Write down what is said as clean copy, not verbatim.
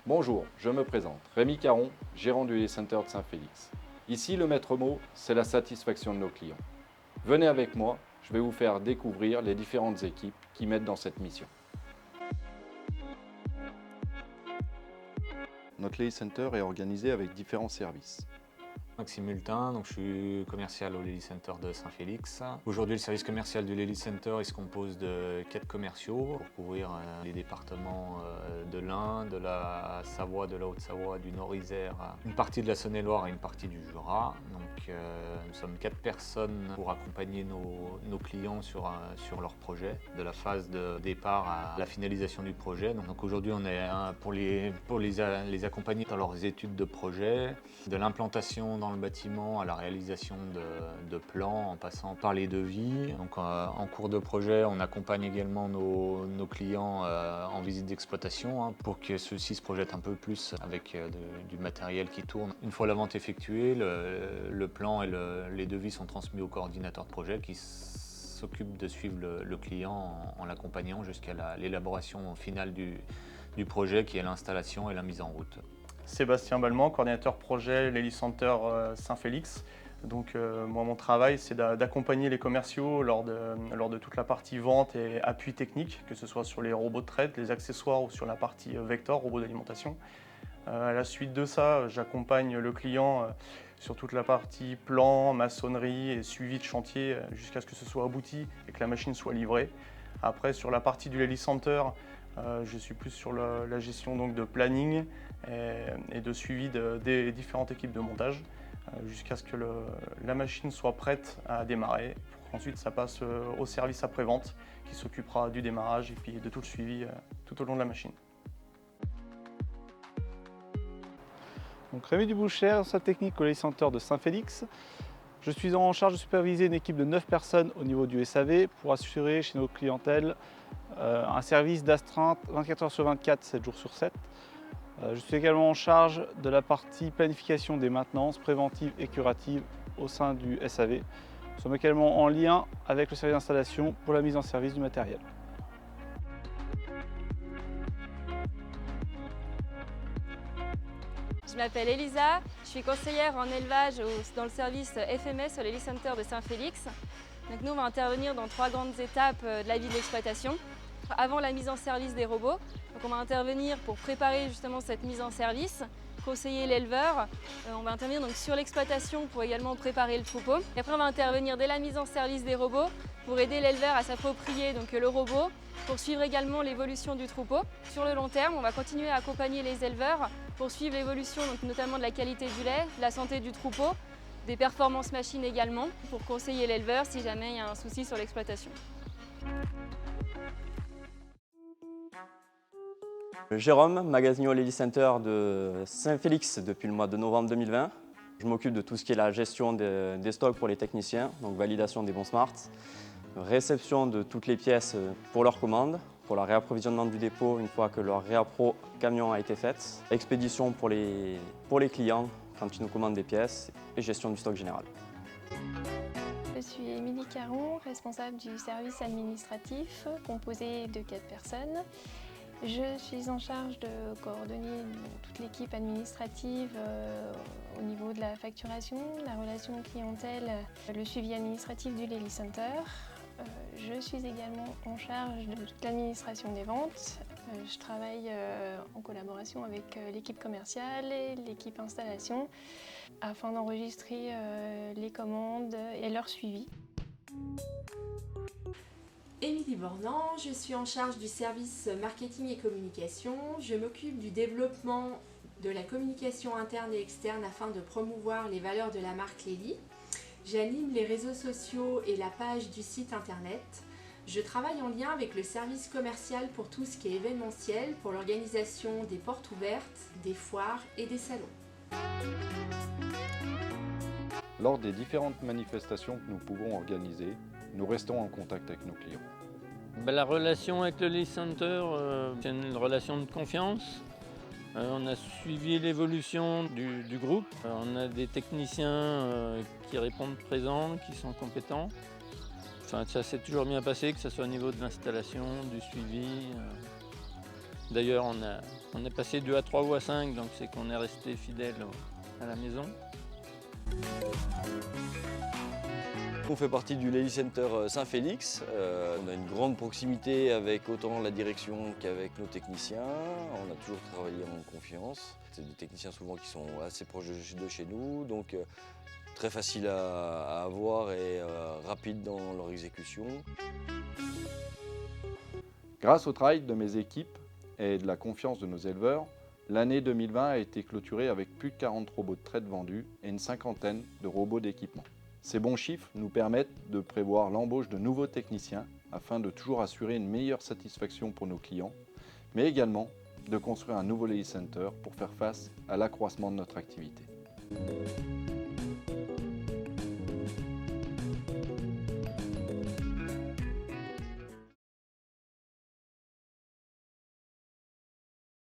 Bonjour, je me présente, Rémi Caron, gérant du Lily Center de Saint-Félix. Ici, le maître mot, c'est la satisfaction de nos clients. Venez avec moi, je vais vous faire découvrir les différentes équipes qui m'aident dans cette mission. Notre Lily Center est organisé avec différents services. Maxime Multin, je suis commercial au Lily Center de Saint-Félix. Aujourd'hui, le service commercial du Lily Center il se compose de 4 commerciaux pour couvrir les départements de l'Ain, de la Savoie, de la Haute-Savoie, du Nord-Isère, une partie de la Saône-et-Loire et une partie du Jura. Nous sommes 4 personnes pour accompagner nos clients sur leur projet, de la phase de départ à la finalisation du projet. Donc aujourd'hui, on est pour les accompagner dans leurs études de projet, de l'implantation dans le bâtiment à la réalisation de plans en passant par les devis. Donc, en cours de projet, on accompagne également nos clients en visite d'exploitation pour que ceux-ci se projettent un peu plus avec du matériel qui tourne. Une fois la vente effectuée, le plan et les devis sont transmis au coordinateur de projet qui s'occupe de suivre le client en l'accompagnant jusqu'à l'élaboration finale du projet qui est l'installation et la mise en route. Sébastien Balmand, coordinateur projet Lily Center Saint-Félix. Donc moi mon travail c'est d'accompagner les commerciaux lors de toute la partie vente et appui technique, que ce soit sur les robots de traite, les accessoires ou sur la partie vector, robots d'alimentation. À la suite de ça, j'accompagne le client sur toute la partie plan, maçonnerie et suivi de chantier jusqu'à ce que ce soit abouti et que la machine soit livrée. Après sur la partie du Lily Center, je suis plus sur la gestion donc, de planning et de suivi des différentes équipes de montage jusqu'à ce que la machine soit prête à démarrer. Pour qu'ensuite ça passe au service après-vente qui s'occupera du démarrage et puis de tout le suivi tout au long de la machine. Donc Rémi Duboucher, responsable technique au Lily Center de Saint-Félix. Je suis en charge de superviser une équipe de 9 personnes au niveau du SAV pour assurer chez nos clientèles un service d'astreinte 24 heures sur 24, 7 jours sur 7. Je suis également en charge de la partie planification des maintenances préventives et curatives au sein du SAV. Nous sommes également en lien avec le service d'installation pour la mise en service du matériel. Je m'appelle Elisa, je suis conseillère en élevage dans le service FMS au Lily Center de Saint-Félix. Donc nous, on va intervenir dans 3 grandes étapes de la vie de l'exploitation. Avant la mise en service des robots, donc on va intervenir pour préparer justement cette mise en service, conseiller l'éleveur. On va intervenir donc sur l'exploitation pour également préparer le troupeau. Et après, on va intervenir dès la mise en service des robots pour aider l'éleveur à s'approprier le robot, pour suivre également l'évolution du troupeau. Sur le long terme, on va continuer à accompagner les éleveurs pour suivre l'évolution notamment de la qualité du lait, de la santé du troupeau, des performances machines également, pour conseiller l'éleveur si jamais il y a un souci sur l'exploitation. Jérôme, magasinier au Lily Center de Saint-Félix depuis le mois de novembre 2020. Je m'occupe de tout ce qui est la gestion des stocks pour les techniciens, donc validation des bons smart, réception de toutes les pièces pour leurs commandes, pour le réapprovisionnement du dépôt une fois que leur réappro camion a été faite, expédition pour les clients quand ils nous commandent des pièces et gestion du stock général. Je suis Émilie Caron, responsable du service administratif composé de 4 personnes. Je suis en charge de coordonner toute l'équipe administrative au niveau de la facturation, la relation clientèle, le suivi administratif du Lily Center. Je suis également en charge de toute l'administration des ventes. Je travaille en collaboration avec l'équipe commerciale et l'équipe installation afin d'enregistrer les commandes et leur suivi. Émilie Bornand, je suis en charge du service marketing et communication. Je m'occupe du développement de la communication interne et externe afin de promouvoir les valeurs de la marque Lily. J'anime les réseaux sociaux et la page du site internet. Je travaille en lien avec le service commercial pour tout ce qui est événementiel, pour l'organisation des portes ouvertes, des foires et des salons. Lors des différentes manifestations que nous pouvons organiser, nous restons en contact avec nos clients. La relation avec le Lily Center, c'est une relation de confiance. On a suivi l'évolution du groupe. On a des techniciens qui répondent présents, qui sont compétents. Enfin, ça s'est toujours bien passé, que ce soit au niveau de l'installation, du suivi. D'ailleurs, on est passé 2 à 3 ou à 5, donc c'est qu'on est resté fidèle à la maison. On fait partie du Lely Center Saint-Félix. On a une grande proximité avec autant la direction qu'avec nos techniciens. On a toujours travaillé en confiance. C'est des techniciens souvent qui sont assez proches de chez nous, donc très facile à avoir et rapide dans leur exécution. Grâce au travail de mes équipes et de la confiance de nos éleveurs, l'année 2020 a été clôturée avec plus de 40 robots de traite vendus et une cinquantaine de robots d'équipement. Ces bons chiffres nous permettent de prévoir l'embauche de nouveaux techniciens afin de toujours assurer une meilleure satisfaction pour nos clients, mais également de construire un nouveau Lely Center pour faire face à l'accroissement de notre activité.